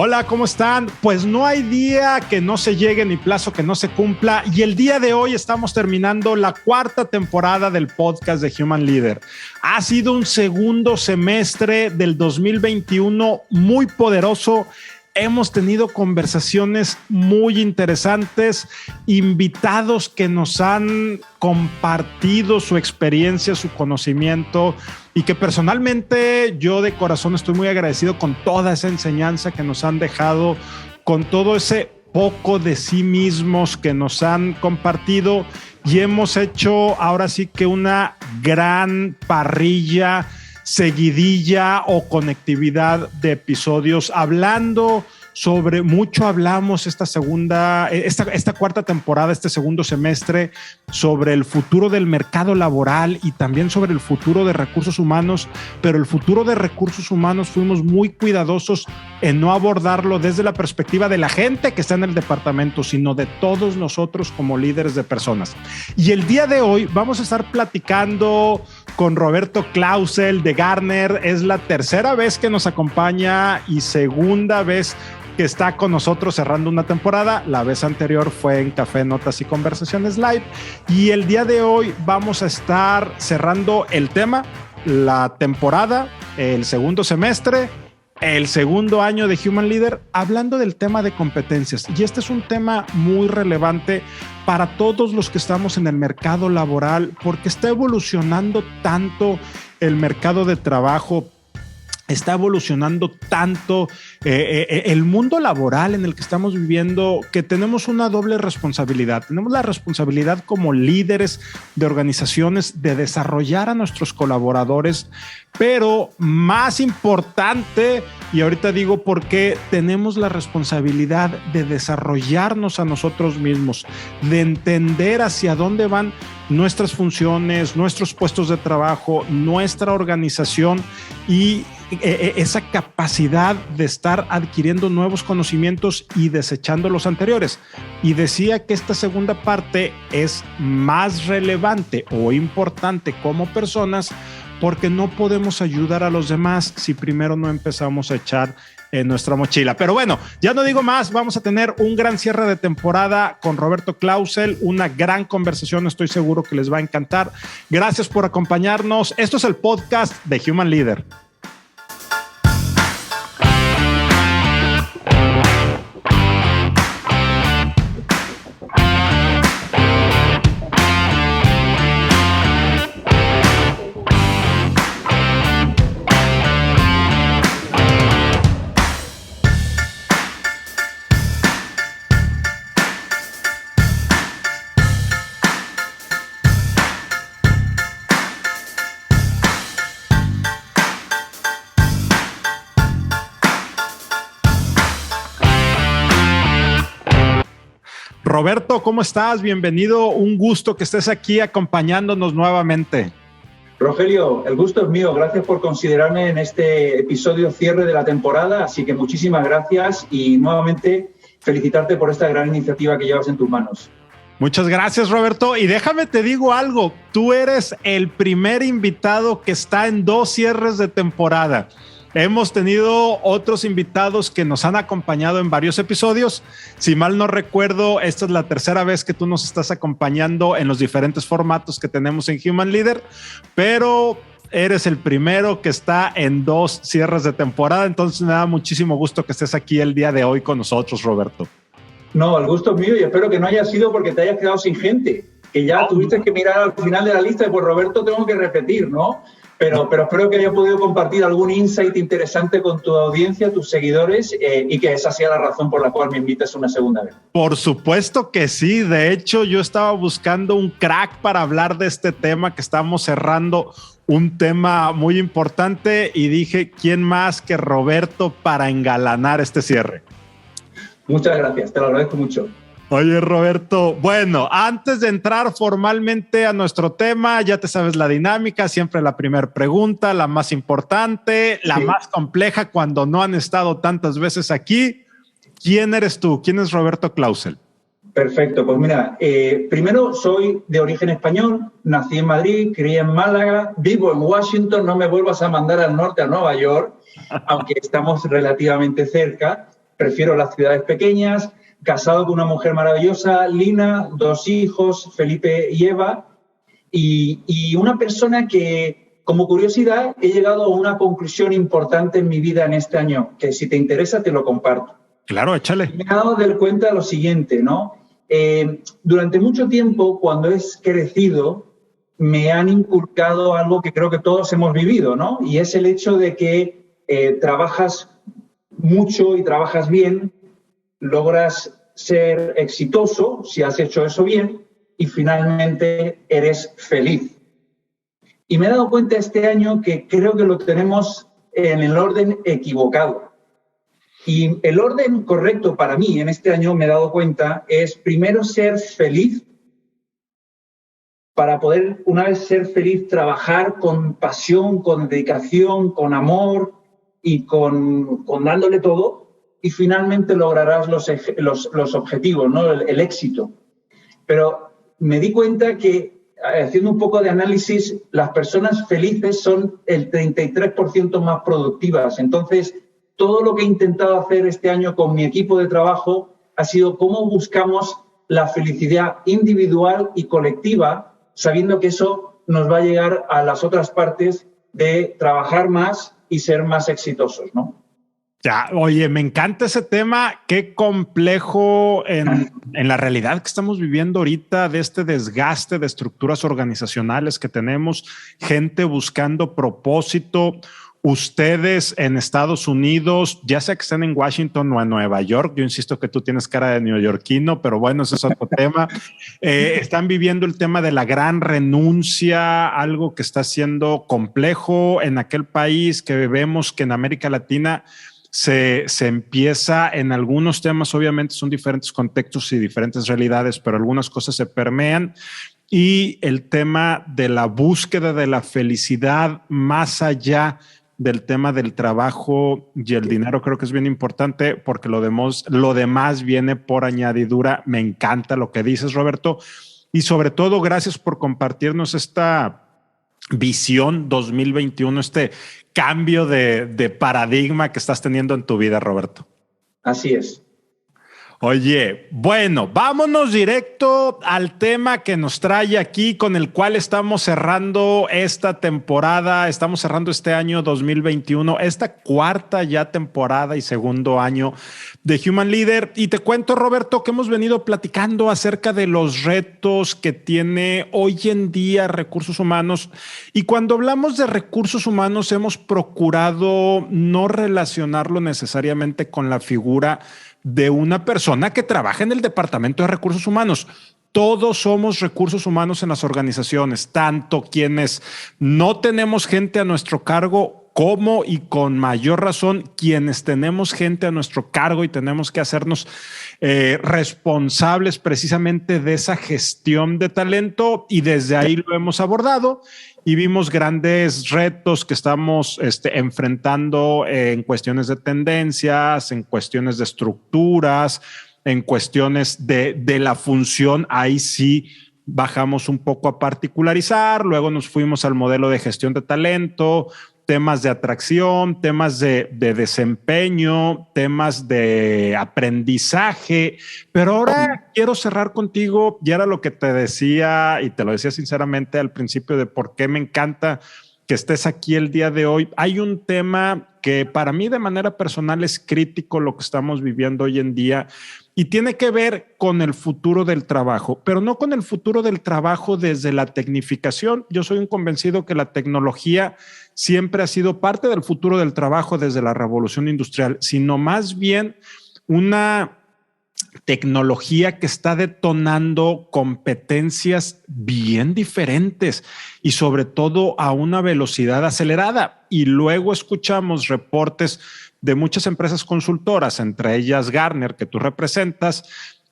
Hola, ¿cómo están? Pues no hay día que no se llegue ni plazo que no se cumpla, y el día de hoy estamos terminando la cuarta temporada del podcast de Human Leader. Ha sido un segundo semestre del 2021 muy poderoso. Hemos tenido conversaciones muy interesantes, invitados que nos han compartido su experiencia, su conocimiento, y que personalmente yo de corazón estoy muy agradecido con toda esa enseñanza que nos han dejado, con todo ese poco de sí mismos que nos han compartido, y hemos hecho ahora sí que una gran parrilla, seguidilla o conectividad de episodios hablando sobre mucho. Hablamos esta cuarta temporada, este segundo semestre, sobre el futuro del mercado laboral y también sobre el futuro de recursos humanos, pero el futuro de recursos humanos fuimos muy cuidadosos en no abordarlo desde la perspectiva de la gente que está en el departamento, sino de todos nosotros como líderes de personas. Y el día de hoy vamos a estar platicando con Roberto Clausel de Gartner. Es la tercera vez que nos acompaña y segunda vez que está con nosotros cerrando una temporada. La vez anterior fue en Café, Notas y Conversaciones Live, y el día de hoy vamos a estar cerrando el tema, la temporada, el segundo semestre, el segundo año de Human Leader, hablando del tema de competencias. Y este es un tema muy relevante para todos los que estamos en el mercado laboral, porque está evolucionando tanto el mercado de trabajo, está evolucionando tanto el mundo laboral en el que estamos viviendo, que tenemos una doble responsabilidad. Tenemos la responsabilidad como líderes de organizaciones de desarrollar a nuestros colaboradores, pero más importante, y ahorita digo por qué, tenemos la responsabilidad de desarrollarnos a nosotros mismos, de entender hacia dónde van nuestras funciones, nuestros puestos de trabajo, nuestra organización, y esa capacidad de estar adquiriendo nuevos conocimientos y desechando los anteriores. Y decía que esta segunda parte es más relevante o importante como personas, porque no podemos ayudar a los demás si primero no empezamos a echar en nuestra mochila. Pero bueno, ya no digo más. Vamos a tener un gran cierre de temporada con Roberto Clausel, una gran conversación, estoy seguro que les va a encantar. Gracias por acompañarnos. Esto es el podcast de Human Leader. Roberto, ¿cómo estás? Bienvenido, un gusto que estés aquí acompañándonos nuevamente. Rogelio, el gusto es mío. Gracias por considerarme en este episodio cierre de la temporada, así que muchísimas gracias y nuevamente felicitarte por esta gran iniciativa que llevas en tus manos. Muchas gracias, Roberto. Y déjame te digo algo, tú eres el primer invitado que está en 2 cierres de temporada. Hemos tenido otros invitados que nos han acompañado en varios episodios. Si mal no recuerdo, esta es la tercera vez que tú nos estás acompañando en los diferentes formatos que tenemos en Human Leader, pero eres el primero que está en 2 cierres de temporada. Entonces me da muchísimo gusto que estés aquí el día de hoy con nosotros, Roberto. No, el gusto es mío y espero que no haya sido porque te hayas quedado sin gente, que ya tuviste que mirar al final de la lista y pues Roberto tengo que repetir, ¿no? Pero espero que haya podido compartir algún insight interesante con tu audiencia, tus seguidores, y que esa sea la razón por la cual me invitas una segunda vez. Por supuesto que sí. De hecho, yo estaba buscando un crack para hablar de este tema, que estamos cerrando un tema muy importante, y dije, ¿quién más que Roberto para engalanar este cierre? Muchas gracias, te lo agradezco mucho. Oye, Roberto, bueno, antes de entrar formalmente a nuestro tema, ya te sabes la dinámica, siempre la primera pregunta, la más importante, la más compleja cuando no han estado tantas veces aquí. ¿Quién eres tú? ¿Quién es Roberto Clausel? Perfecto, pues mira, primero soy de origen español, nací en Madrid, crié en Málaga, vivo en Washington, no me vuelvas a mandar al norte, a Nueva York, aunque estamos relativamente cerca. prefiero las ciudades pequeñas, casado con una mujer maravillosa, Lina, 2 hijos, Felipe y Eva, y una persona que, como curiosidad, he llegado a una conclusión importante en mi vida en este año, que si te interesa te lo comparto. Claro, échale. Me he dado cuenta de lo siguiente, ¿no? Durante mucho tiempo, cuando he crecido, me han inculcado algo que creo que todos hemos vivido, ¿no? Y es el hecho de que trabajas mucho y trabajas bien, logras ser exitoso si has hecho eso bien y finalmente eres feliz. Y me he dado cuenta este año que creo que lo tenemos en el orden equivocado. Y el orden correcto para mí en este año, me he dado cuenta, es primero ser feliz para poder, una vez ser feliz, trabajar con pasión, con dedicación, con amor y con dándole todo, y finalmente lograrás los objetivos, ¿no? El éxito. Pero me di cuenta que, haciendo un poco de análisis, las personas felices son el 33% más productivas. Entonces, todo lo que he intentado hacer este año con mi equipo de trabajo ha sido cómo buscamos la felicidad individual y colectiva, sabiendo que eso nos va a llegar a las otras partes de trabajar más y ser más exitosos, ¿no? Ya, oye, me encanta ese tema. Qué complejo en la realidad que estamos viviendo ahorita, de este desgaste de estructuras organizacionales que tenemos, gente buscando propósito. Ustedes en Estados Unidos, ya sea que estén en Washington o en Nueva York, yo insisto que tú tienes cara de neoyorquino, pero bueno, ese es otro tema. Están viviendo el tema de la gran renuncia, algo que está siendo complejo en aquel país, que vemos que en América Latina se empieza en algunos temas, obviamente son diferentes contextos y diferentes realidades, pero algunas cosas se permean. Y el tema de la búsqueda de la felicidad más allá del tema del trabajo y el dinero, creo que es bien importante, porque lo demás viene por añadidura. Me encanta lo que dices, Roberto, y sobre todo gracias por compartirnos esta visión 2021, este cambio de paradigma que estás teniendo en tu vida, Roberto. Así es. Oye, bueno, vámonos directo al tema que nos trae aquí, con el cual estamos cerrando esta temporada, estamos cerrando este año 2021, esta cuarta ya temporada y segundo año de Human Leader. Y te cuento, Roberto, que hemos venido platicando acerca de los retos que tiene hoy en día recursos humanos. Y cuando hablamos de recursos humanos, hemos procurado no relacionarlo necesariamente con la figura de una persona que trabaja en el departamento de recursos humanos. Todos somos recursos humanos en las organizaciones, tanto quienes no tenemos gente a nuestro cargo como, y con mayor razón, quienes tenemos gente a nuestro cargo y tenemos que hacernos responsables precisamente de esa gestión de talento, y desde ahí lo hemos abordado. Y vimos grandes retos que estamos enfrentando en cuestiones de tendencias, en cuestiones de estructuras, en cuestiones de la función. Ahí sí bajamos un poco a particularizar. Luego nos fuimos al modelo de gestión de talento, temas de atracción, temas de desempeño, temas de aprendizaje. Pero ahora quiero cerrar contigo, y era lo que te decía, y te lo decía sinceramente al principio, de por qué me encanta que estés aquí el día de hoy. Hay un tema que para mí de manera personal es crítico, lo que estamos viviendo hoy en día, y tiene que ver con el futuro del trabajo, pero no con el futuro del trabajo desde la tecnificación. Yo soy un convencido que la tecnología siempre ha sido parte del futuro del trabajo desde la revolución industrial, sino más bien una tecnología que está detonando competencias bien diferentes y sobre todo a una velocidad acelerada. Y luego escuchamos reportes de muchas empresas consultoras, entre ellas Gartner, que tú representas,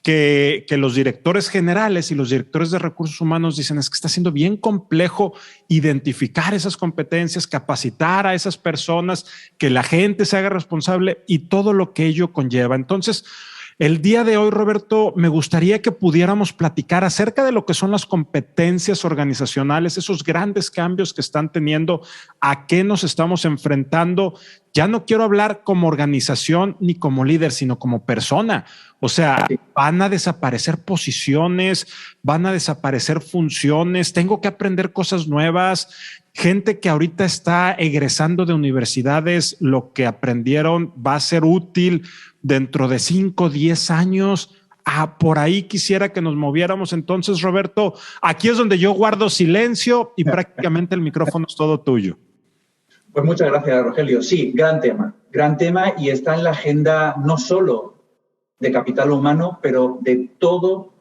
que los directores generales y los directores de recursos humanos dicen es que está siendo bien complejo identificar esas competencias, capacitar a esas personas, que la gente se haga responsable y todo lo que ello conlleva. Entonces, El día de hoy, Roberto, me gustaría que pudiéramos platicar acerca de lo que son las competencias organizacionales, esos grandes cambios que están teniendo, a qué nos estamos enfrentando. Ya no quiero hablar como organización ni como líder, sino como persona. O sea, van a desaparecer posiciones, van a desaparecer funciones, tengo que aprender cosas nuevas. Gente que ahorita está egresando de universidades, lo que aprendieron va a ser útil dentro de 5, 10 años. Por ahí quisiera que nos moviéramos. Entonces, Roberto, aquí es donde yo guardo silencio y prácticamente el micrófono es todo tuyo. Pues muchas gracias, Rogelio. Sí, gran tema y está en la agenda no solo de capital humano, pero de todo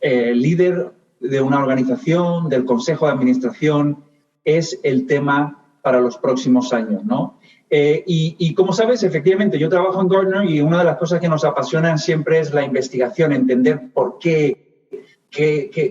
líder de una organización, del consejo de administración, es el tema para los próximos años, ¿no? Y como sabes, efectivamente, yo trabajo en Gartner y una de las cosas que nos apasionan siempre es la investigación, entender por qué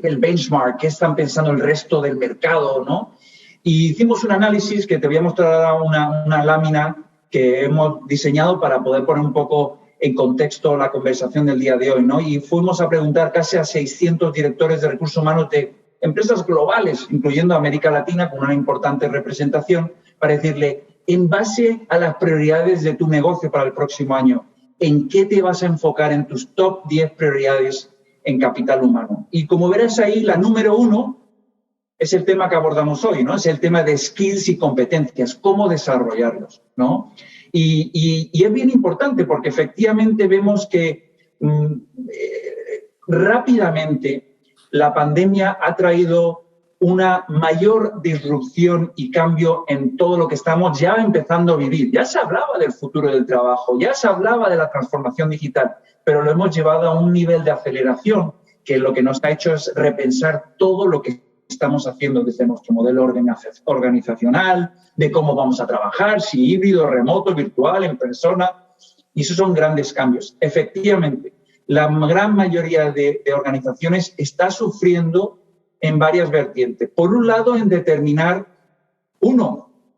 el benchmark, qué están pensando el resto del mercado, ¿no? Y hicimos un análisis que te voy a mostrar ahora una lámina que hemos diseñado para poder poner un poco en contexto la conversación del día de hoy, ¿no? Y fuimos a preguntar casi a 600 directores de recursos humanos de empresas globales, incluyendo América Latina, con una importante representación, para decirle, en base a las prioridades de tu negocio para el próximo año, ¿en qué te vas a enfocar en tus top 10 prioridades en capital humano? Y como verás ahí, la número 1 es el tema que abordamos hoy, ¿no? Es el tema de skills y competencias, cómo desarrollarlos, ¿no? Y es bien importante porque efectivamente vemos que rápidamente la pandemia ha traído una mayor disrupción y cambio en todo lo que estamos ya empezando a vivir. Ya se hablaba del futuro del trabajo, ya se hablaba de la transformación digital, pero lo hemos llevado a un nivel de aceleración que lo que nos ha hecho es repensar todo lo que estamos haciendo desde nuestro modelo organizacional, de cómo vamos a trabajar, si híbrido, remoto, virtual, en persona. Y esos son grandes cambios. Efectivamente, la gran mayoría de organizaciones está sufriendo en varias vertientes. Por un lado, en determinar,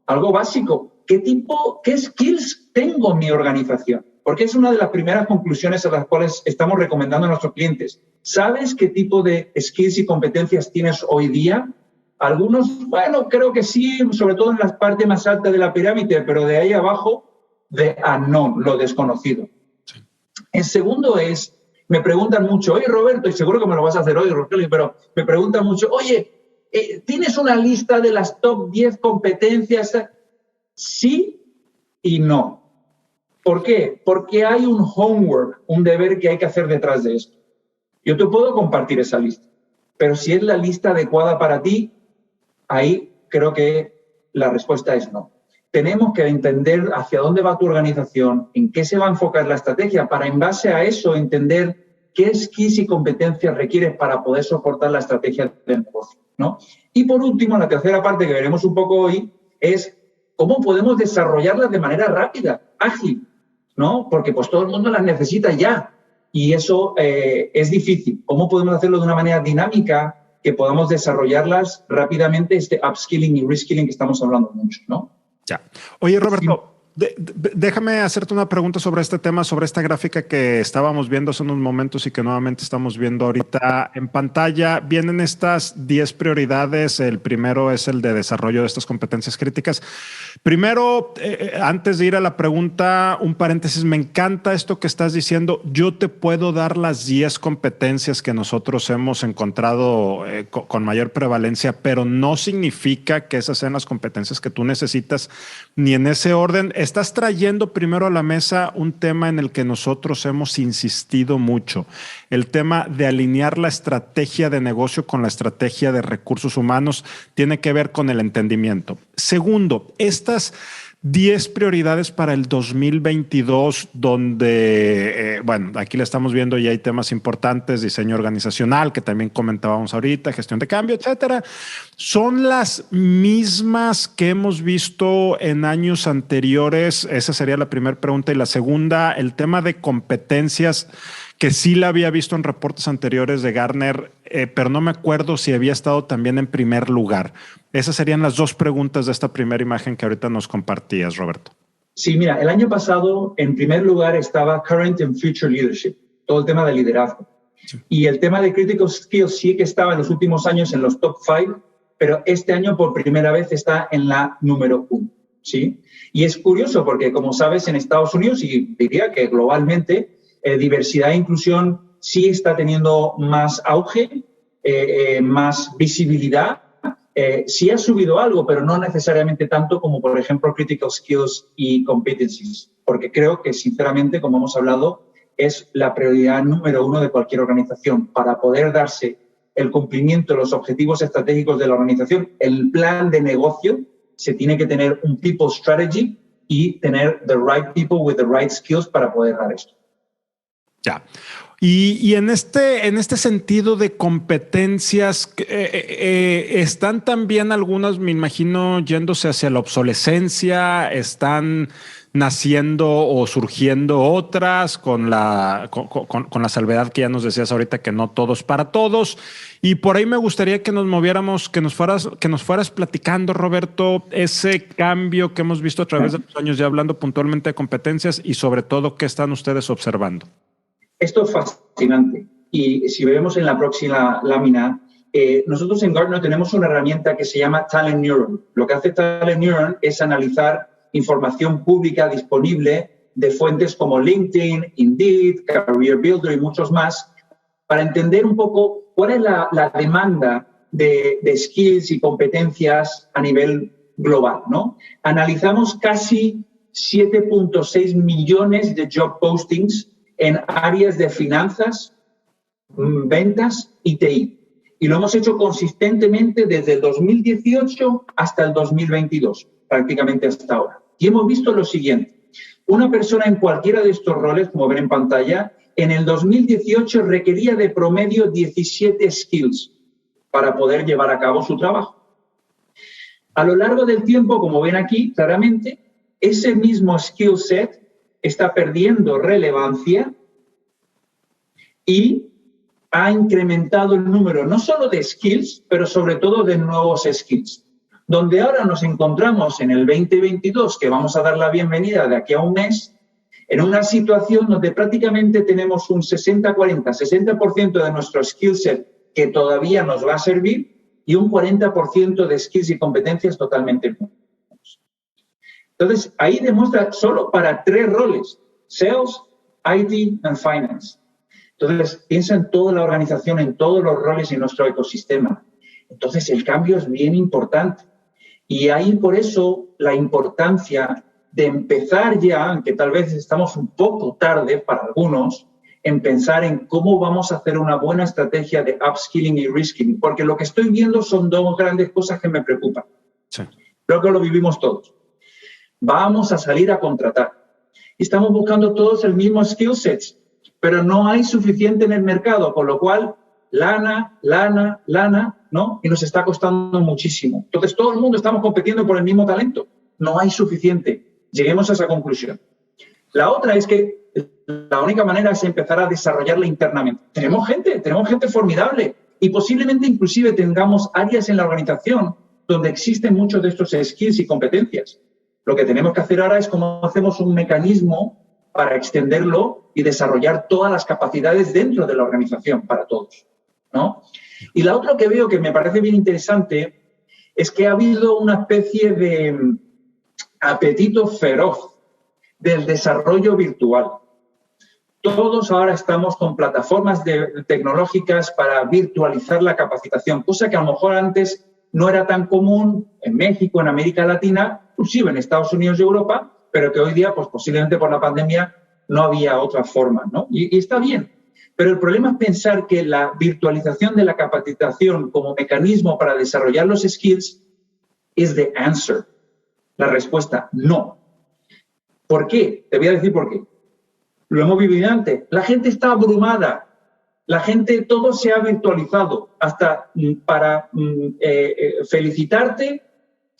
algo básico, qué skills tengo en mi organización. Porque es una de las primeras conclusiones a las cuales estamos recomendando a nuestros clientes. ¿Sabes qué tipo de skills y competencias tienes hoy día? Algunos, bueno, creo que sí, sobre todo en la parte más alta de la pirámide, pero de ahí abajo, de unknown, lo desconocido. Sí. En segundo me preguntan mucho, oye, Roberto, y seguro que me lo vas a hacer hoy, Rogelio, pero me preguntan mucho, oye, ¿tienes una lista de las top 10 competencias? Sí y no. ¿Por qué? Porque hay un homework, un deber que hay que hacer detrás de esto. Yo te puedo compartir esa lista, pero si es la lista adecuada para ti, ahí creo que la respuesta es no. Tenemos que entender hacia dónde va tu organización, en qué se va a enfocar la estrategia, para en base a eso entender qué skills y competencias requieres para poder soportar la estrategia del negocio, ¿no? Y por último, la tercera parte que veremos un poco hoy es cómo podemos desarrollarlas de manera rápida, ágil, ¿no? Porque pues todo el mundo las necesita ya y eso es difícil. ¿Cómo podemos hacerlo de una manera dinámica que podamos desarrollarlas rápidamente, este upskilling y reskilling que estamos hablando mucho, ¿no? Ya. Oye, Roberto, déjame hacerte una pregunta sobre este tema, sobre esta gráfica que estábamos viendo hace unos momentos y que nuevamente estamos viendo ahorita en pantalla. Vienen estas 10 prioridades. El primero es el de desarrollo de estas competencias críticas. Primero, antes de ir a la pregunta, un paréntesis. Me encanta esto que estás diciendo. Yo te puedo dar las 10 competencias que nosotros hemos encontrado con mayor prevalencia, pero no significa que esas sean las competencias que tú necesitas, ni en ese orden. Estás trayendo primero a la mesa un tema en el que nosotros hemos insistido mucho, el tema de alinear la estrategia de negocio con la estrategia de recursos humanos tiene que ver con el entendimiento. Segundo, estas 10 prioridades para el 2022, donde, aquí le estamos viendo y hay temas importantes, diseño organizacional, que también comentábamos ahorita, gestión de cambio, etcétera. ¿Son las mismas que hemos visto en años anteriores? Esa sería la primera pregunta. Y la segunda, el tema de competencias, que sí la había visto en reportes anteriores de Gartner, pero no me acuerdo si había estado también en primer lugar. Esas serían las dos preguntas de esta primera imagen que ahorita nos compartías, Roberto. Sí, mira, el año pasado en primer lugar estaba Current and Future Leadership. todo el tema de liderazgo. Sí. Y el tema de critical skills sí que estaba en los últimos años en los top 5, pero este año por primera vez está en la número 1. ¿Sí? Y es curioso porque, como sabes, en Estados Unidos, y diría que globalmente, diversidad e inclusión sí está teniendo más auge, más visibilidad. Sí ha subido algo, pero no necesariamente tanto como, por ejemplo, critical skills y competencies, porque creo que, sinceramente, como hemos hablado, es la prioridad número 1 de cualquier organización para poder darse el cumplimiento de los objetivos estratégicos de la organización. El plan de negocio se tiene que tener un people strategy y tener the right people with the right skills para poder dar esto. Ya. Y en este sentido de competencias, están también algunas, me imagino, yéndose hacia la obsolescencia, están naciendo o surgiendo otras con la salvedad que ya nos decías ahorita, que no todo es para todos. Y por ahí me gustaría que nos moviéramos, que nos fueras platicando, Roberto, ese cambio que hemos visto a través de los años, ya hablando puntualmente de competencias y sobre todo, ¿qué están ustedes observando? Esto es fascinante y si vemos en la próxima lámina, nosotros en Gartner tenemos una herramienta que se llama Talent Neuron. Lo que hace Talent Neuron es analizar información pública disponible de fuentes como LinkedIn, Indeed, Career Builder y muchos más para entender un poco cuál es la demanda de skills y competencias a nivel global, ¿no? Analizamos casi 7.6 millones de job postings en áreas de finanzas, ventas y TI. Y lo hemos hecho consistentemente desde el 2018 hasta el 2022, prácticamente hasta ahora. Y hemos visto lo siguiente. Una persona en cualquiera de estos roles, como ven en pantalla, en el 2018 requería de promedio 17 skills para poder llevar a cabo su trabajo. A lo largo del tiempo, como ven aquí claramente, ese mismo skill set está perdiendo relevancia y ha incrementado el número no solo de skills, pero sobre todo de nuevos skills. Donde ahora nos encontramos en el 2022, que vamos a dar la bienvenida de aquí a un mes, en una situación donde prácticamente tenemos un 60% de nuestro skill set que todavía nos va a servir y un 40% de skills y competencias totalmente nuevos. Entonces, ahí demuestra solo para 3 roles, Sales, IT y Finance. Entonces, piensa en toda la organización, en todos los roles en nuestro ecosistema. Entonces, el cambio es bien importante. Y ahí, por eso, la importancia de empezar ya, aunque tal vez estamos un poco tarde para algunos, en pensar en cómo vamos a hacer una buena estrategia de upskilling y reskilling. Porque lo que estoy viendo son 2 grandes cosas que me preocupan. Sí. Creo que lo vivimos todos. Vamos a salir a contratar. Y estamos buscando todos el mismo skill sets, pero no hay suficiente en el mercado, con lo cual, lana, ¿no? Y nos está costando muchísimo. Entonces, todo el mundo estamos compitiendo por el mismo talento. No hay suficiente. Lleguemos a esa conclusión. La otra es que la única manera es empezar a desarrollarla internamente. Tenemos gente formidable y posiblemente inclusive tengamos áreas en la organización donde existen muchos de estos skills y competencias. Lo que tenemos que hacer ahora es cómo hacemos un mecanismo para extenderlo y desarrollar todas las capacidades dentro de la organización para todos, ¿no? Y la otra que veo que me parece bien interesante es que ha habido una especie de apetito feroz del desarrollo virtual. Todos ahora estamos con plataformas tecnológicas para virtualizar la capacitación, cosa que a lo mejor antes no era tan común en México, en América Latina, inclusive en Estados Unidos y Europa, pero que hoy día, pues posiblemente por la pandemia, no había otra forma, ¿no? Y está bien. Pero el problema es pensar que la virtualización de la capacitación como mecanismo para desarrollar los skills es the answer. La respuesta, no. ¿Por qué? Te voy a decir por qué. Lo hemos vivido antes. La gente está abrumada. La gente, todo se ha virtualizado. Hasta para felicitarte,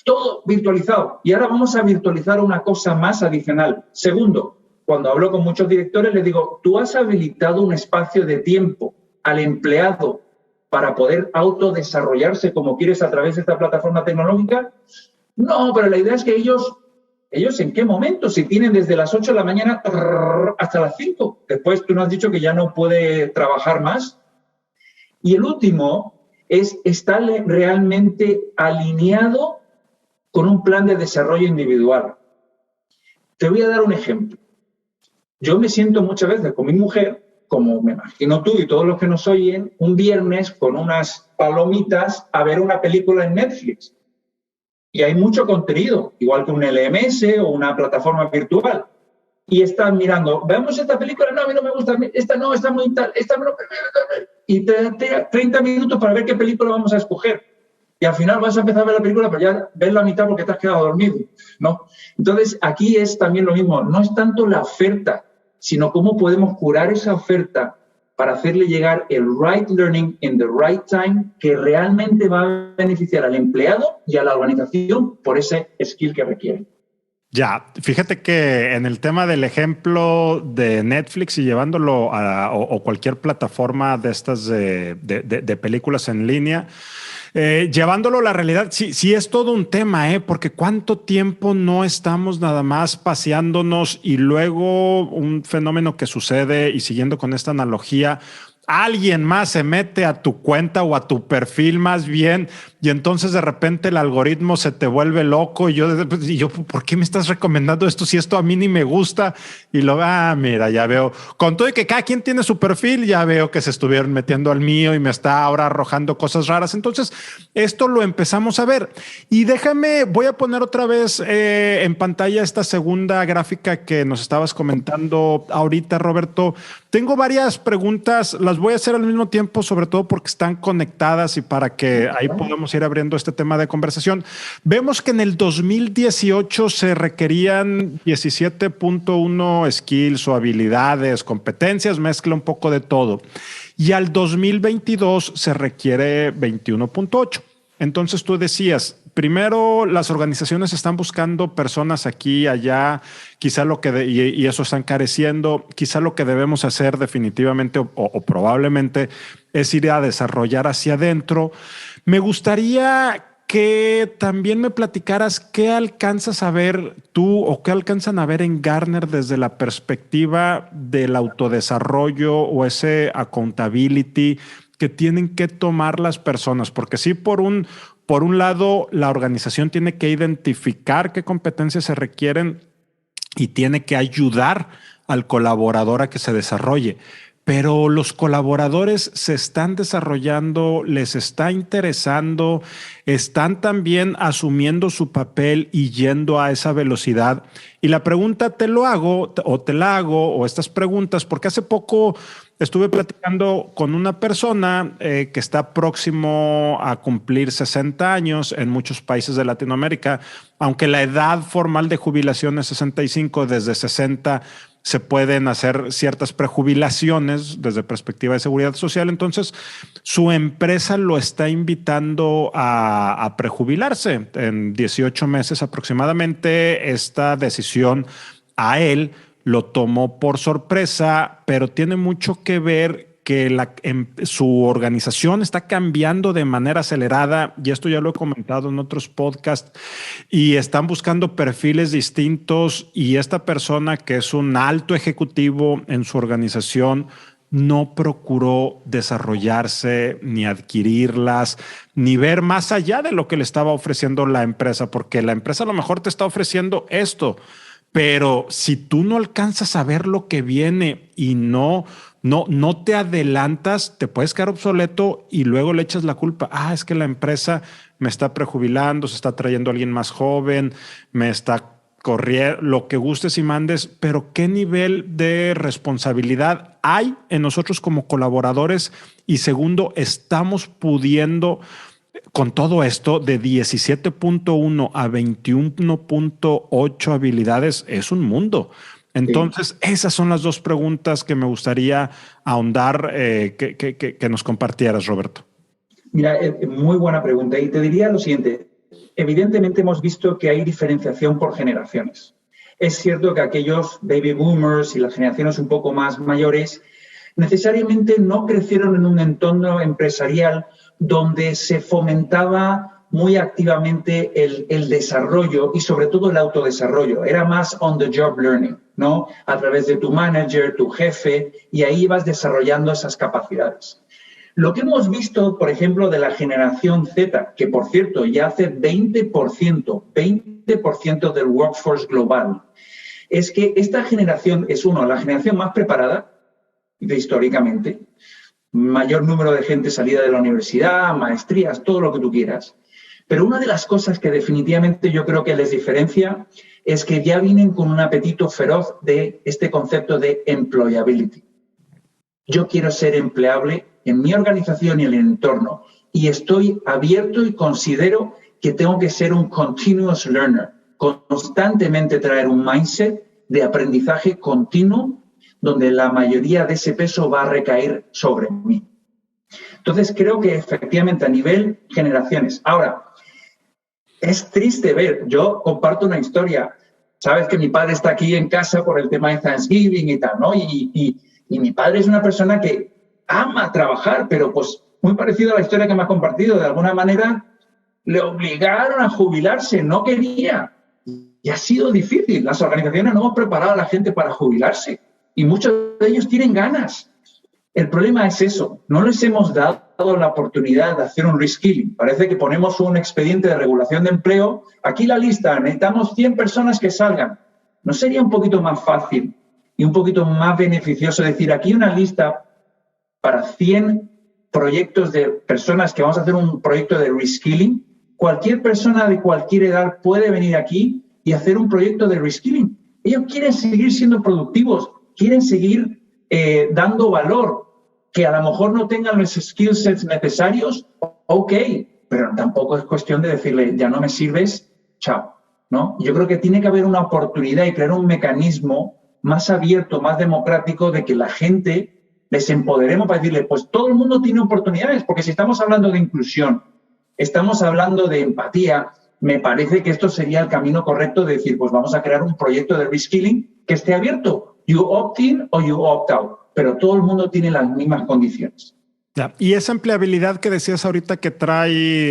todo virtualizado. Y ahora vamos a virtualizar una cosa más adicional. Segundo, cuando hablo con muchos directores, les digo, ¿tú has habilitado un espacio de tiempo al empleado para poder autodesarrollarse como quieres a través de esta plataforma tecnológica? No, pero la idea es que ellos ¿Ellos en qué momento? Si tienen desde las 8 de la mañana hasta las 5. Después tú nos has dicho que ya no puede trabajar más. Y el último es estar realmente alineado con un plan de desarrollo individual. Te voy a dar un ejemplo. Yo me siento muchas veces con mi mujer, como me imagino tú y todos los que nos oyen, un viernes con unas palomitas a ver una película en Netflix. Y hay mucho contenido, igual que un LMS o una plataforma virtual. Y están mirando, ¿vemos esta película? No, a mí no me gusta, esta no, está muy tal, esta no. Y te da 30 minutos para ver qué película vamos a escoger. Y al final vas a empezar a ver la película, pero ya ves la mitad porque te has quedado dormido, ¿no? Entonces, aquí es también lo mismo. No es tanto la oferta, sino cómo podemos curar esa oferta para hacerle llegar el right learning in the right time que realmente va a beneficiar al empleado y a la organización por ese skill que requiere. Ya, fíjate que en el tema del ejemplo de Netflix y llevándolo o cualquier plataforma de estas de películas en línea, llevándolo a la realidad, sí es todo un tema, porque cuánto tiempo no estamos nada más paseándonos y luego un fenómeno que sucede y siguiendo con esta analogía, alguien más se mete a tu cuenta o a tu perfil más bien y entonces de repente el algoritmo se te vuelve loco y yo, ¿por qué me estás recomendando esto si esto a mí ni me gusta? Y mira, ya veo, con todo y que cada quien tiene su perfil, ya veo que se estuvieron metiendo al mío y me está ahora arrojando cosas raras. Entonces, esto lo empezamos a ver. Y voy a poner otra vez en pantalla esta segunda gráfica que nos estabas comentando ahorita, Roberto. Tengo varias preguntas, las voy a hacer al mismo tiempo, sobre todo porque están conectadas y para que ahí podamos ir abriendo este tema de conversación. Vemos que en el 2018 se requerían 17.1 skills o habilidades, competencias, mezcla un poco de todo. Y al 2022 se requiere 21.8. Entonces tú decías, primero las organizaciones están buscando personas aquí, allá, quizá y eso está encareciendo, quizá lo que debemos hacer definitivamente o probablemente es ir a desarrollar hacia adentro. Me gustaría que también me platicaras qué alcanzas a ver tú o qué alcanzan a ver en Gartner desde la perspectiva del autodesarrollo o ese accountability que tienen que tomar las personas, porque sí, por un lado, la organización tiene que identificar qué competencias se requieren y tiene que ayudar al colaborador a que se desarrolle. Pero los colaboradores se están desarrollando, les está interesando, están también asumiendo su papel y yendo a esa velocidad. Y la pregunta te la hago, estas preguntas, porque hace poco estuve platicando con una persona que está próximo a cumplir 60 años en muchos países de Latinoamérica, aunque la edad formal de jubilación es 65, desde 60 se pueden hacer ciertas prejubilaciones desde perspectiva de seguridad social. Entonces, su empresa lo está invitando a prejubilarse en 18 meses aproximadamente. Esta decisión a él lo tomó por sorpresa, pero tiene mucho que ver que su organización está cambiando de manera acelerada, y esto ya lo he comentado en otros podcasts, y están buscando perfiles distintos, y esta persona que es un alto ejecutivo en su organización no procuró desarrollarse, ni adquirirlas, ni ver más allá de lo que le estaba ofreciendo la empresa, porque la empresa a lo mejor te está ofreciendo esto, pero si tú no alcanzas a ver lo que viene y no te adelantas, te puedes quedar obsoleto y luego le echas la culpa. Es que la empresa me está prejubilando, se está trayendo a alguien más joven, me está corriendo, lo que gustes y mandes, pero ¿qué nivel de responsabilidad hay en nosotros como colaboradores? Y segundo, ¿estamos pudiendo con todo esto de 17.1 a 21.8 habilidades? Es un mundo. Entonces, esas son las dos preguntas que me gustaría ahondar, que nos compartieras, Roberto. Mira, muy buena pregunta. Y te diría lo siguiente. Evidentemente hemos visto que hay diferenciación por generaciones. Es cierto que aquellos baby boomers y las generaciones un poco más mayores necesariamente no crecieron en un entorno empresarial donde se fomentaba muy activamente el desarrollo y sobre todo el autodesarrollo. Era más on the job learning, ¿no? A través de tu manager, tu jefe, y ahí vas desarrollando esas capacidades. Lo que hemos visto, por ejemplo, de la generación Z, que por cierto ya hace 20% del workforce global, es que esta generación es, la generación más preparada históricamente, mayor número de gente salida de la universidad, maestrías, todo lo que tú quieras. Pero una de las cosas que definitivamente yo creo que les diferencia es que ya vienen con un apetito feroz de este concepto de employability. Yo quiero ser empleable en mi organización y en el entorno y estoy abierto y considero que tengo que ser un continuous learner, constantemente traer un mindset de aprendizaje continuo donde la mayoría de ese peso va a recaer sobre mí. Entonces, creo que efectivamente a nivel generaciones. Ahora, es triste ver, yo comparto una historia. Sabes que mi padre está aquí en casa por el tema de Thanksgiving y tal, ¿no? Y mi padre es una persona que ama trabajar, pero pues muy parecido a la historia que me ha compartido. De alguna manera le obligaron a jubilarse, no quería. Y ha sido difícil. Las organizaciones no hemos preparado a la gente para jubilarse. Y muchos de ellos tienen ganas. El problema es eso. No les hemos dado la oportunidad de hacer un reskilling. Parece que ponemos un expediente de regulación de empleo. Aquí la lista, necesitamos 100 personas que salgan. ¿No sería un poquito más fácil y un poquito más beneficioso decir aquí una lista para 100 proyectos de personas que vamos a hacer un proyecto de reskilling? Cualquier persona de cualquier edad puede venir aquí y hacer un proyecto de reskilling. Ellos quieren seguir siendo productivos, quieren seguir dando valor, que a lo mejor no tengan los skill sets necesarios, ok, pero tampoco es cuestión de decirle, ya no me sirves, chao, ¿no? Yo creo que tiene que haber una oportunidad y crear un mecanismo más abierto, más democrático, de que la gente les empoderemos para decirle, pues todo el mundo tiene oportunidades, porque si estamos hablando de inclusión, estamos hablando de empatía, me parece que esto sería el camino correcto de decir, pues vamos a crear un proyecto de reskilling que esté abierto. You opt in o you opt out, pero todo el mundo tiene las mismas condiciones. Ya. Y esa empleabilidad que decías ahorita que trae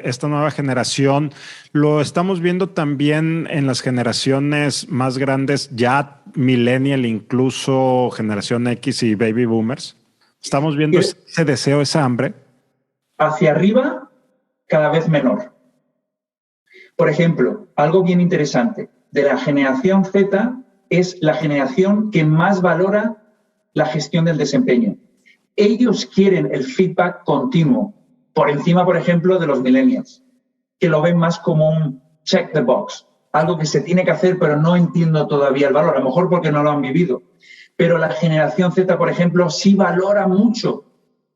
esta nueva generación, lo estamos viendo también en las generaciones más grandes, ya millennial, incluso generación X y baby boomers. Estamos viendo ese deseo, esa hambre. Hacia arriba, cada vez menor. Por ejemplo, algo bien interesante, de la generación Z es la generación que más valora la gestión del desempeño. Ellos quieren el feedback continuo, por encima, por ejemplo, de los millennials, que lo ven más como un check the box, algo que se tiene que hacer, pero no entiendo todavía el valor, a lo mejor porque no lo han vivido. Pero la generación Z, por ejemplo, sí valora mucho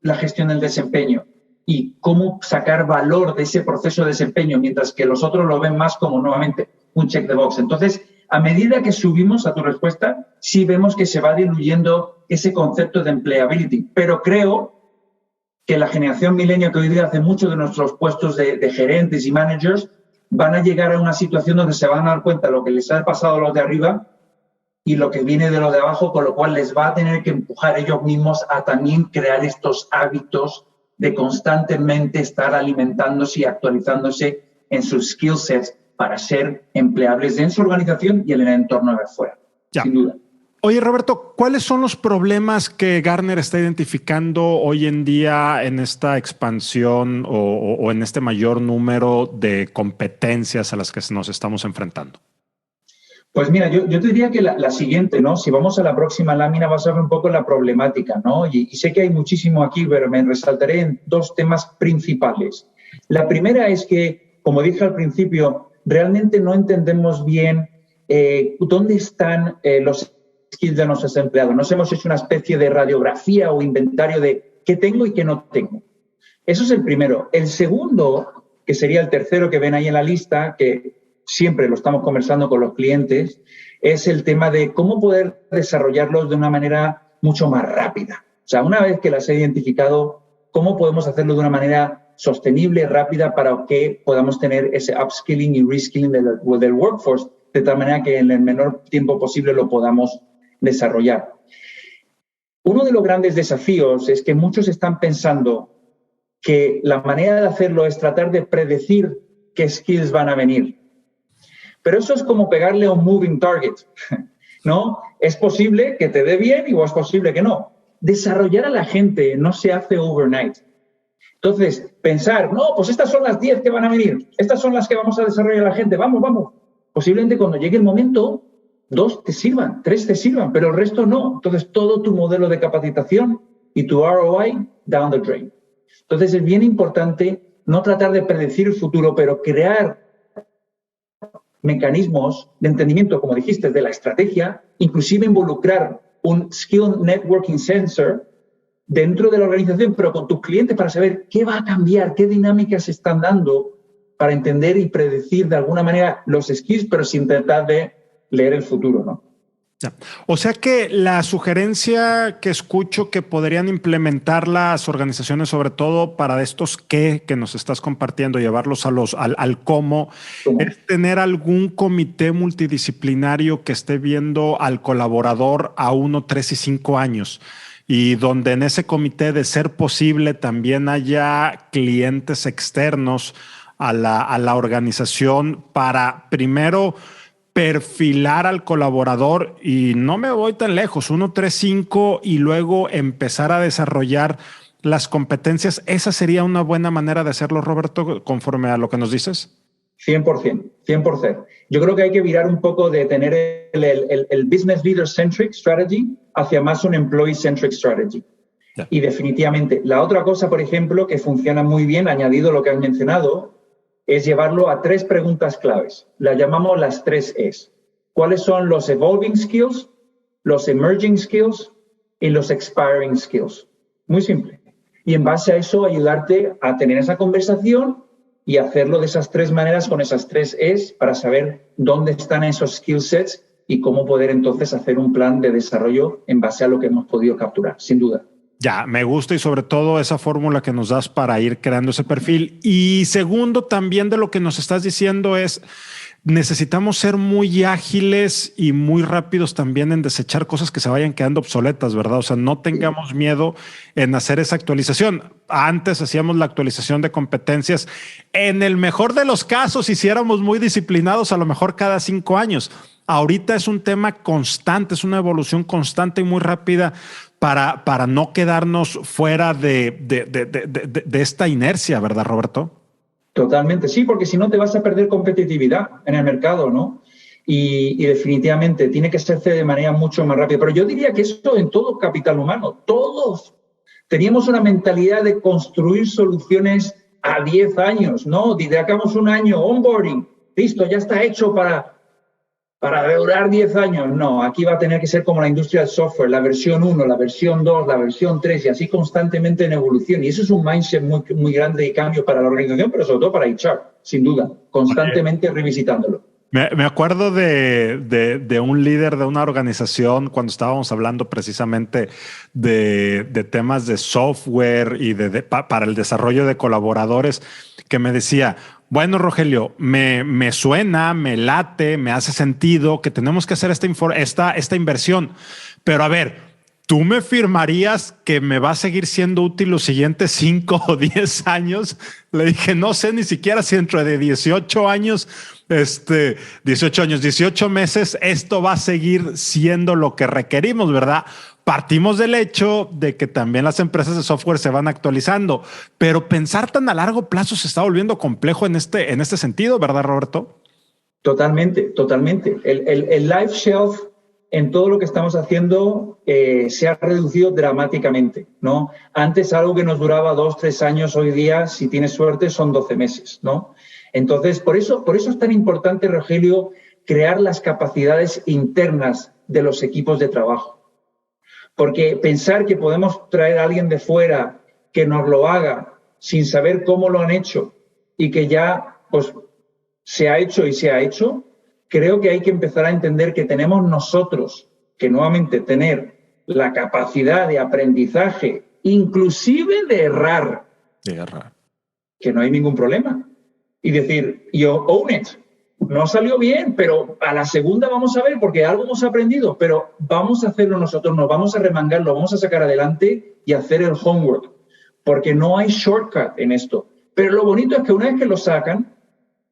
la gestión del desempeño y cómo sacar valor de ese proceso de desempeño, mientras que los otros lo ven más como, nuevamente, un check the box. Entonces, a medida que subimos a tu respuesta, sí vemos que se va diluyendo ese concepto de empleability. Pero creo que la generación milenio, que hoy día hace muchos de nuestros puestos de gerentes y managers, van a llegar a una situación donde se van a dar cuenta de lo que les ha pasado a los de arriba y lo que viene de los de abajo, con lo cual les va a tener que empujar ellos mismos a también crear estos hábitos de constantemente estar alimentándose y actualizándose en sus skill sets para ser empleables en su organización y en el entorno de afuera, sin duda. Oye, Roberto, ¿cuáles son los problemas que Gartner está identificando hoy en día en esta expansión o en este mayor número de competencias a las que nos estamos enfrentando? Pues mira, yo te diría que la siguiente, ¿no? Si vamos a la próxima lámina, vas a ver un poco la problemática, ¿no? Y sé que hay muchísimo aquí, pero me resaltaré en dos temas principales. La primera es que, como dije al principio, realmente no entendemos bien dónde están los skills de nuestros empleados. Nos hemos hecho una especie de radiografía o inventario de qué tengo y qué no tengo. Eso es el primero. El segundo, que sería el tercero que ven ahí en la lista, que siempre lo estamos conversando con los clientes, es el tema de cómo poder desarrollarlos de una manera mucho más rápida. O sea, una vez que las he identificado, ¿cómo podemos hacerlo de una manera sostenible, rápida, para que podamos tener ese upskilling y reskilling del workforce, de tal manera que en el menor tiempo posible lo podamos desarrollar? Uno de los grandes desafíos es que muchos están pensando que la manera de hacerlo es tratar de predecir qué skills van a venir. Pero eso es como pegarle a un moving target, ¿no? Es posible que te dé bien o es posible que no. Desarrollar a la gente no se hace overnight. Entonces, pensar, no, pues estas son las 10 que van a venir, estas son las que vamos a desarrollar a la gente, vamos, vamos. Posiblemente cuando llegue el momento, 2 te sirvan, 3 te sirvan, pero el resto no. Entonces, todo tu modelo de capacitación y tu ROI down the drain. Entonces, es bien importante no tratar de predecir el futuro, pero crear mecanismos de entendimiento, como dijiste, de la estrategia, inclusive involucrar un Skill Networking Sensor dentro de la organización, pero con tus clientes para saber qué va a cambiar, qué dinámicas se están dando para entender y predecir de alguna manera los skills, pero sin tratar de leer el futuro, ¿no? O sea que la sugerencia que escucho que podrían implementar las organizaciones, sobre todo para estos que nos estás compartiendo, llevarlos al cómo, es tener algún comité multidisciplinario que esté viendo al colaborador a 1, 3 y 5 años. Y donde en ese comité, de ser posible, también haya clientes externos a la organización para primero perfilar al colaborador, y no me voy tan lejos, 1, 3, 5, y luego empezar a desarrollar las competencias. ¿Esa sería una buena manera de hacerlo, Roberto, conforme a lo que nos dices? 100%, 100%. Yo creo que hay que virar un poco de tener el Business Leader Centric Strategy hacia más un Employee Centric Strategy. Yeah. Y definitivamente, la otra cosa, por ejemplo, que funciona muy bien, añadido lo que has mencionado, es llevarlo a 3 preguntas claves. Las llamamos las 3 Es. ¿Cuáles son los evolving skills, los emerging skills y los expiring skills? Muy simple. Y en base a eso, ayudarte a tener esa conversación y hacerlo de esas 3 maneras, con esas 3 Es, para saber dónde están esos skill sets y cómo poder entonces hacer un plan de desarrollo en base a lo que hemos podido capturar, sin duda. Ya, me gusta, y sobre todo esa fórmula que nos das para ir creando ese perfil. Y segundo, también de lo que nos estás diciendo es, necesitamos ser muy ágiles y muy rápidos también en desechar cosas que se vayan quedando obsoletas, ¿verdad? O sea, no tengamos miedo en hacer esa actualización. Antes hacíamos la actualización de competencias. En el mejor de los casos, si éramos muy disciplinados, a lo mejor cada 5 años. Ahorita es un tema constante, es una evolución constante y muy rápida para no quedarnos fuera de esta inercia, ¿verdad, Roberto? Totalmente, sí, porque si no te vas a perder competitividad en el mercado, ¿no? Y definitivamente tiene que hacerse de manera mucho más rápida. Pero yo diría que esto en todo capital humano, todos teníamos una mentalidad de construir soluciones a 10 años, ¿no? Dedicamos un año, onboarding, listo, ya está hecho para durar 10 años. No, aquí va a tener que ser como la industria del software, la versión 1, la versión 2, la versión 3, y así constantemente en evolución. Y eso es un mindset muy, muy grande de cambio para la organización, pero sobre todo para HR, sin duda, constantemente revisitándolo. Me acuerdo de un líder de una organización cuando estábamos hablando precisamente de temas de software y para el desarrollo de colaboradores, que me decía: bueno, Rogelio, me suena, me late, me hace sentido que tenemos que hacer esta inversión. Pero a ver, ¿tú me firmarías que me va a seguir siendo útil los siguientes 5 o 10 años? Le dije, no sé ni siquiera si dentro de 18 años, 18 meses, esto va a seguir siendo lo que requerimos, ¿verdad? Partimos del hecho de que también las empresas de software se van actualizando, pero pensar tan a largo plazo se está volviendo complejo en este sentido, ¿verdad, Roberto? Totalmente, totalmente. El life shelf en todo lo que estamos haciendo se ha reducido dramáticamente, ¿no? Antes algo que nos duraba 2, 3 años, hoy día, si tienes suerte, son 12 meses, ¿no? Entonces, por eso es tan importante, Rogelio, crear las capacidades internas de los equipos de trabajo. Porque pensar que podemos traer a alguien de fuera que nos lo haga sin saber cómo lo han hecho y que ya pues se ha hecho, creo que hay que empezar a entender que tenemos nosotros que nuevamente tener la capacidad de aprendizaje, inclusive de errar. Que no hay ningún problema. Y decir, yo own it. No salió bien, pero a la segunda vamos a ver, porque algo hemos aprendido, pero vamos a hacerlo nosotros, nos vamos a remangar, lo vamos a sacar adelante y hacer el homework. porque no hay shortcut en esto. Pero lo bonito es que una vez que lo sacan,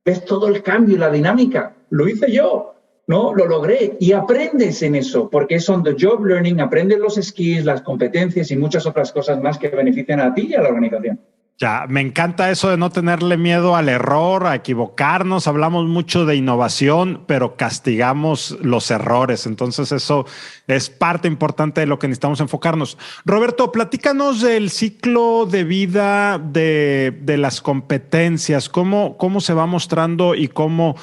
ves todo el cambio y la dinámica. Lo hice yo, ¿no? Lo logré y aprendes en eso, porque es on the job learning, aprendes los skills, las competencias y muchas otras cosas más que benefician a ti y a la organización. Ya, me encanta eso de no tenerle miedo al error, a equivocarnos. Hablamos mucho de innovación, pero castigamos los errores. Entonces eso es parte importante de lo que necesitamos enfocarnos. Roberto, platícanos del ciclo de vida de las competencias. ¿Cómo se va mostrando y cómo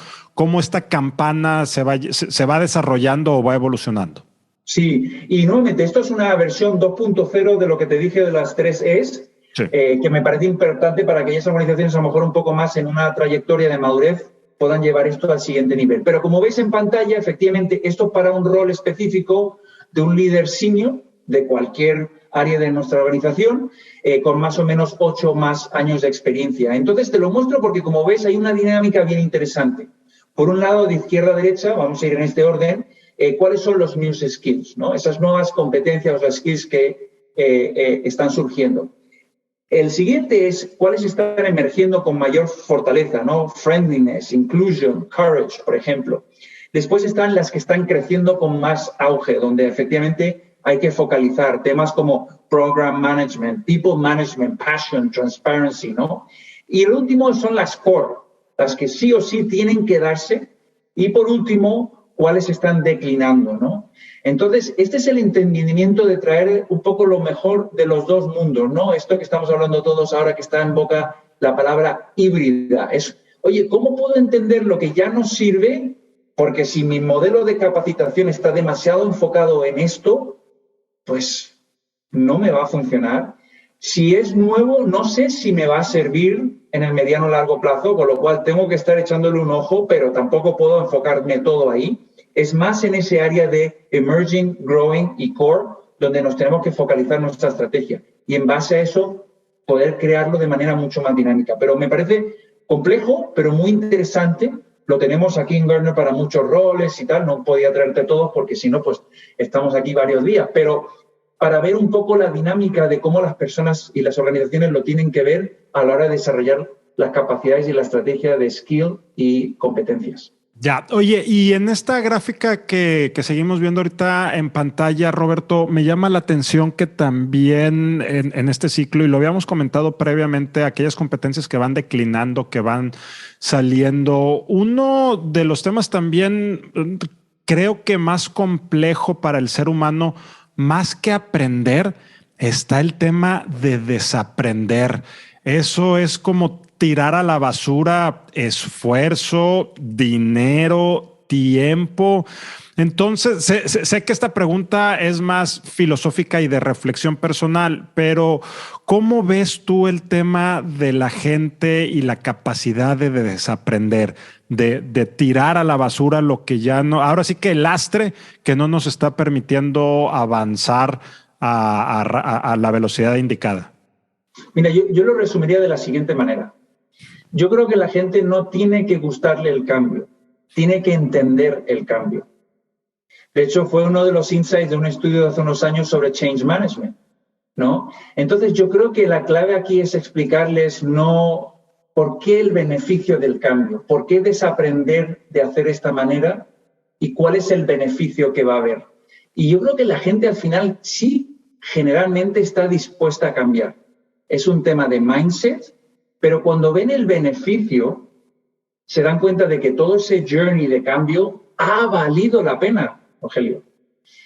esta campana se va desarrollando o va evolucionando? Sí, y nuevamente, esto es una versión 2.0 de lo que te dije de las 3 E's. Sí. Que me parece importante para que aquellas organizaciones a lo mejor un poco más en una trayectoria de madurez puedan llevar esto al siguiente nivel. Pero como veis en pantalla, efectivamente, esto para un rol específico de un líder senior de cualquier área de nuestra organización con más o menos 8 más años de experiencia. Entonces te lo muestro porque, como ves, hay una dinámica bien interesante. Por un lado, de izquierda a derecha, vamos a ir en este orden, cuáles son los new skills, ¿no? Esas nuevas competencias o skills que están surgiendo. El siguiente es cuáles están emergiendo con mayor fortaleza, ¿no? Friendliness, inclusion, courage, por ejemplo. Después están las que están creciendo con más auge, donde efectivamente hay que focalizar temas como program management, people management, passion, transparency, ¿no? Y el último son las core, las que sí o sí tienen que darse. Y por último, cuáles están declinando, ¿no? Entonces, este es el entendimiento de traer un poco lo mejor de los dos mundos, ¿no? Esto que estamos hablando todos ahora que está en boca la palabra híbrida. Es, oye, ¿cómo puedo entender lo que ya no sirve? Porque si mi modelo de capacitación está demasiado enfocado en esto, pues no me va a funcionar. Si es nuevo, no sé si me va a servir en el mediano o largo plazo, con lo cual tengo que estar echándole un ojo, pero tampoco puedo enfocarme todo ahí. Es más en ese área de emerging, growing y core, donde nos tenemos que focalizar nuestra estrategia. Y en base a eso, poder crearlo de manera mucho más dinámica. Pero me parece complejo, pero muy interesante. Lo tenemos aquí en Gartner para muchos roles y tal. No podía traerte todos porque si no, pues estamos aquí varios días. Pero para ver un poco la dinámica de cómo las personas y las organizaciones lo tienen que ver a la hora de desarrollar las capacidades y la estrategia de skill y competencias. Ya, oye, y en esta gráfica que seguimos viendo ahorita en pantalla, Roberto, me llama la atención que también en este ciclo, y lo habíamos comentado previamente, aquellas competencias que van declinando, que van saliendo. Uno de los temas también creo que más complejo para el ser humano, más que aprender, está el tema de desaprender. Eso es como tirar a la basura esfuerzo, dinero, tiempo. Entonces, sé que esta pregunta es más filosófica y de reflexión personal, pero ¿cómo ves tú el tema de la gente y la capacidad de desaprender, de tirar a la basura lo que ya no, ahora sí que el lastre que no nos está permitiendo avanzar a la velocidad indicada? Mira, yo lo resumiría de la siguiente manera. Yo creo que la gente no tiene que gustarle el cambio, tiene que entender el cambio. De hecho, fue uno de los insights de un estudio de hace unos años sobre change management, ¿no? Entonces, yo creo que la clave aquí es explicarles no por qué el beneficio del cambio, por qué desaprender de hacer esta manera y cuál es el beneficio que va a haber. Y yo creo que la gente al final sí generalmente está dispuesta a cambiar. Es un tema de mindset, pero cuando ven el beneficio, se dan cuenta de que todo ese journey de cambio ha valido la pena, Rogelio.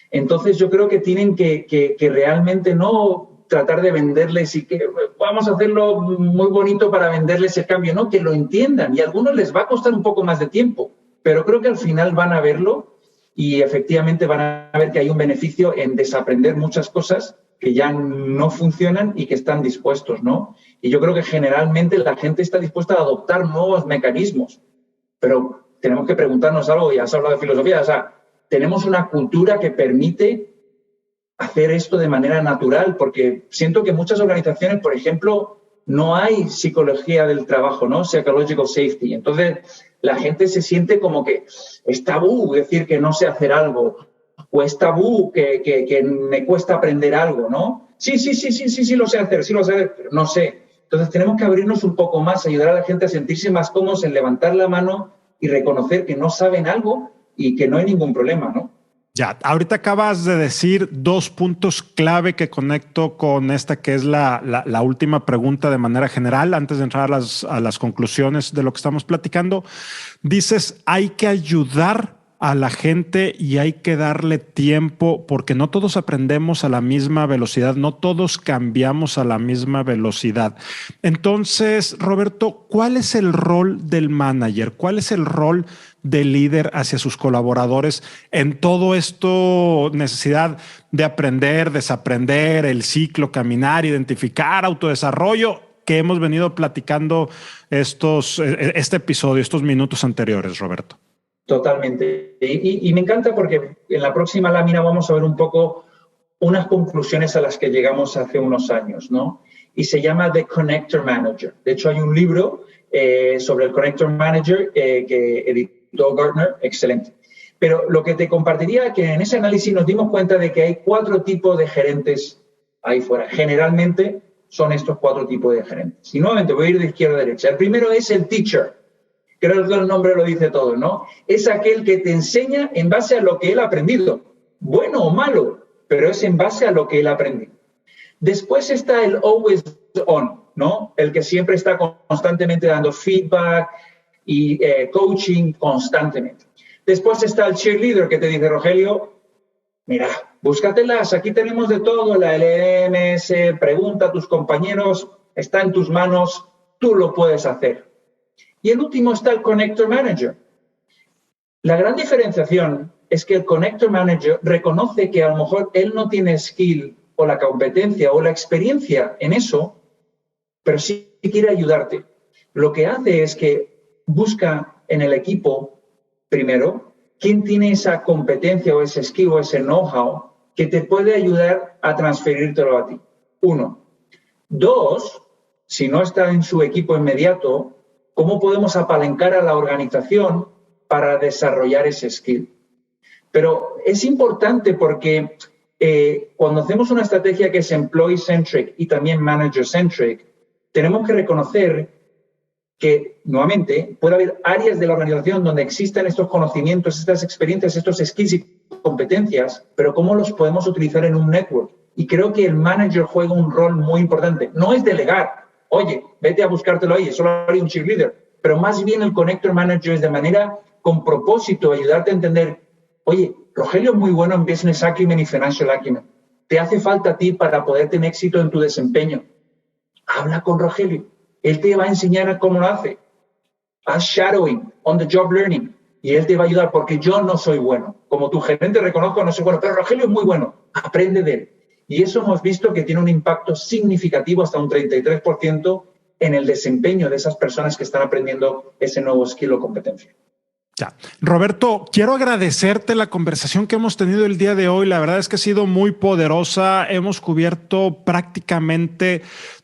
Entonces yo creo que tienen que realmente no tratar de venderles y que vamos a hacerlo muy bonito para venderles el cambio, no, que lo entiendan. Y a algunos les va a costar un poco más de tiempo, pero creo que al final van a verlo y efectivamente van a ver que hay un beneficio en desaprender muchas cosas que ya no funcionan y que están dispuestos, ¿no? Y yo creo que generalmente la gente está dispuesta a adoptar nuevos mecanismos, pero tenemos que preguntarnos algo, ya has hablado de filosofía, o sea, tenemos una cultura que permite hacer esto de manera natural, porque siento que muchas organizaciones, por ejemplo, no hay psicología del trabajo, ¿no? Psychological safety. Entonces, la gente se siente como que es tabú decir que no sé hacer algo, o es tabú que me cuesta aprender algo, ¿no? Sí, lo sé hacer, pero no sé. Entonces tenemos que abrirnos un poco más, ayudar a la gente a sentirse más cómodos en levantar la mano y reconocer que no saben algo y que no hay ningún problema, ¿no? Ya, ahorita acabas de decir 2 puntos clave que conecto con esta que es la última pregunta de manera general, antes de entrar a las conclusiones de lo que estamos platicando. Dices, hay que ayudar a la gente y hay que darle tiempo porque no todos aprendemos a la misma velocidad, no todos cambiamos a la misma velocidad. Entonces, Roberto, ¿cuál es el rol del manager? ¿Cuál es el rol del líder hacia sus colaboradores en todo esto? Necesidad de aprender, desaprender, el ciclo, caminar, identificar, autodesarrollo que hemos venido platicando este episodio, estos minutos anteriores, Roberto. Totalmente. Y me encanta porque en la próxima lámina vamos a ver un poco unas conclusiones a las que llegamos hace unos años, ¿no? Y se llama The Connector Manager. De hecho, hay un libro sobre el Connector Manager que editó Gartner, excelente. Pero lo que te compartiría es que en ese análisis nos dimos cuenta de que hay 4 tipos de gerentes ahí fuera. Generalmente son estos 4 tipos de gerentes. Y nuevamente voy a ir de izquierda a derecha. El primero es el teacher. Creo que el nombre lo dice todo, ¿no? Es aquel que te enseña en base a lo que él ha aprendido, bueno o malo, pero es en base a lo que él ha aprendido. Después está el always on, ¿no? El que siempre está constantemente dando feedback y coaching constantemente. Después está el cheerleader que te dice, Rogelio, mira, búscatelas, aquí tenemos de todo, la LMS, pregunta a tus compañeros, está en tus manos, tú lo puedes hacer. Y el último está el Connector Manager. La gran diferenciación es que el Connector Manager reconoce que a lo mejor él no tiene skill o la competencia o la experiencia en eso, pero sí quiere ayudarte. Lo que hace es que busca en el equipo, primero, quién tiene esa competencia o ese skill o ese know-how que te puede ayudar a transferírtelo a ti. 1. 2, si no está en su equipo inmediato, ¿cómo podemos apalancar a la organización para desarrollar ese skill? Pero es importante porque cuando hacemos una estrategia que es employee-centric y también manager-centric, tenemos que reconocer que, nuevamente, puede haber áreas de la organización donde existan estos conocimientos, estas experiencias, estos skills y competencias, pero ¿cómo los podemos utilizar en un network? Y creo que el manager juega un rol muy importante. No es delegar. Oye, vete a buscártelo ahí, solo haría un cheerleader. Pero más bien el Connector Manager es de manera con propósito, ayudarte a entender, oye, Rogelio es muy bueno en Business Acumen y Financial Acumen. Te hace falta a ti para poder tener éxito en tu desempeño. Habla con Rogelio. Él te va a enseñar cómo lo hace. Haz shadowing, on the job learning. Y él te va a ayudar porque yo no soy bueno. Como tu gerente reconozco, no soy bueno, pero Rogelio es muy bueno. Aprende de él. Y eso hemos visto que tiene un impacto significativo, hasta un 33%, en el desempeño de esas personas que están aprendiendo ese nuevo skill o competencia. Ya. Roberto, quiero agradecerte la conversación que hemos tenido el día de hoy. La verdad es que ha sido muy poderosa. Hemos cubierto prácticamente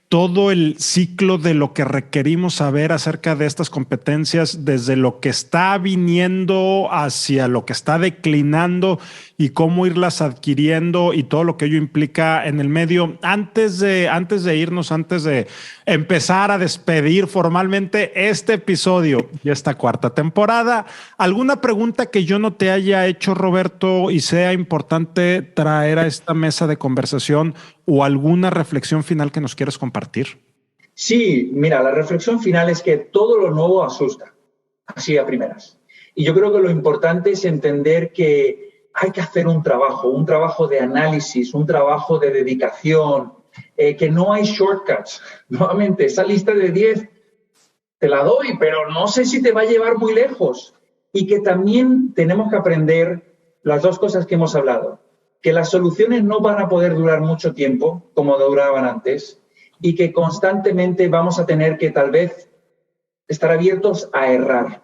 todo el ciclo de lo que requerimos saber acerca de estas competencias, desde lo que está viniendo hacia lo que está declinando y cómo irlas adquiriendo y todo lo que ello implica en el medio. Antes de irnos, antes de empezar a despedir formalmente este episodio y esta 4ª temporada, ¿alguna pregunta que yo no te haya hecho, Roberto, y sea importante traer a esta mesa de conversación o alguna reflexión final que nos quieras compartir? Sí, mira, la reflexión final es que todo lo nuevo asusta, así a primeras. Y yo creo que lo importante es entender que hay que hacer un trabajo de análisis, un trabajo de dedicación, que no hay shortcuts. Nuevamente, esa lista de 10 te la doy, pero no sé si te va a llevar muy lejos. Y que también tenemos que aprender las 2 cosas que hemos hablado, que las soluciones no van a poder durar mucho tiempo, como duraban antes, y que constantemente vamos a tener que tal vez estar abiertos a errar,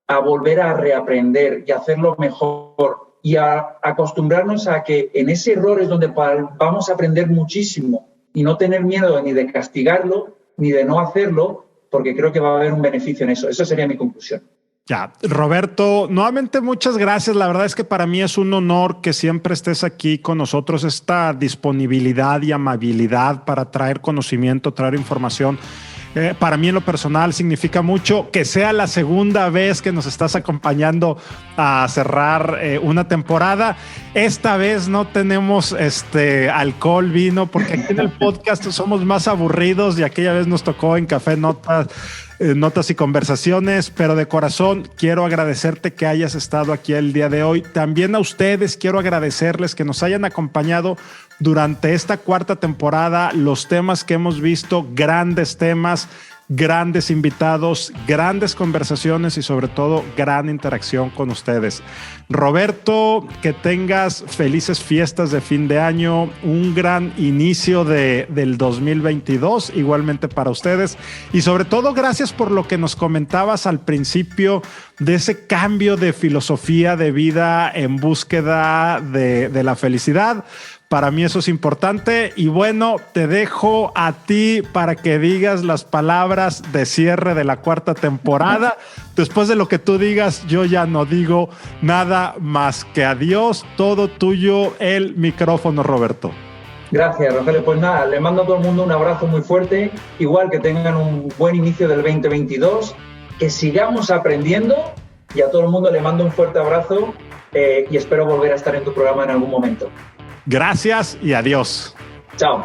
a volver a reaprender y hacerlo mejor y a acostumbrarnos a que en ese error es donde vamos a aprender muchísimo y no tener miedo ni de castigarlo ni de no hacerlo, porque creo que va a haber un beneficio en eso. Esa sería mi conclusión. Ya, Roberto, nuevamente muchas gracias. La verdad es que para mí es un honor que siempre estés aquí con nosotros, esta disponibilidad y amabilidad para traer conocimiento, traer información. Para mí en lo personal significa mucho que sea la segunda vez que nos estás acompañando a cerrar una temporada. Esta vez no tenemos alcohol, vino, porque aquí en el podcast somos más aburridos y aquella vez nos tocó en Café Notas y Conversaciones, pero de corazón quiero agradecerte que hayas estado aquí el día de hoy. También a ustedes quiero agradecerles que nos hayan acompañado durante esta cuarta temporada. Los temas que hemos visto, grandes temas, grandes invitados, grandes conversaciones y sobre todo gran interacción con ustedes. Roberto, que tengas felices fiestas de fin de año, un gran inicio del 2022, igualmente para ustedes. Y sobre todo, gracias por lo que nos comentabas al principio de ese cambio de filosofía de vida en búsqueda de la felicidad. Para mí eso es importante y bueno, te dejo a ti para que digas las palabras de cierre de la cuarta temporada. Después de lo que tú digas, yo ya no digo nada más que adiós. Todo tuyo el micrófono, Roberto. Gracias, Rogelio. Pues nada, le mando a todo el mundo un abrazo muy fuerte. Igual que tengan un buen inicio del 2022, que sigamos aprendiendo y a todo el mundo le mando un fuerte abrazo y espero volver a estar en tu programa en algún momento. Gracias y adiós. Chao.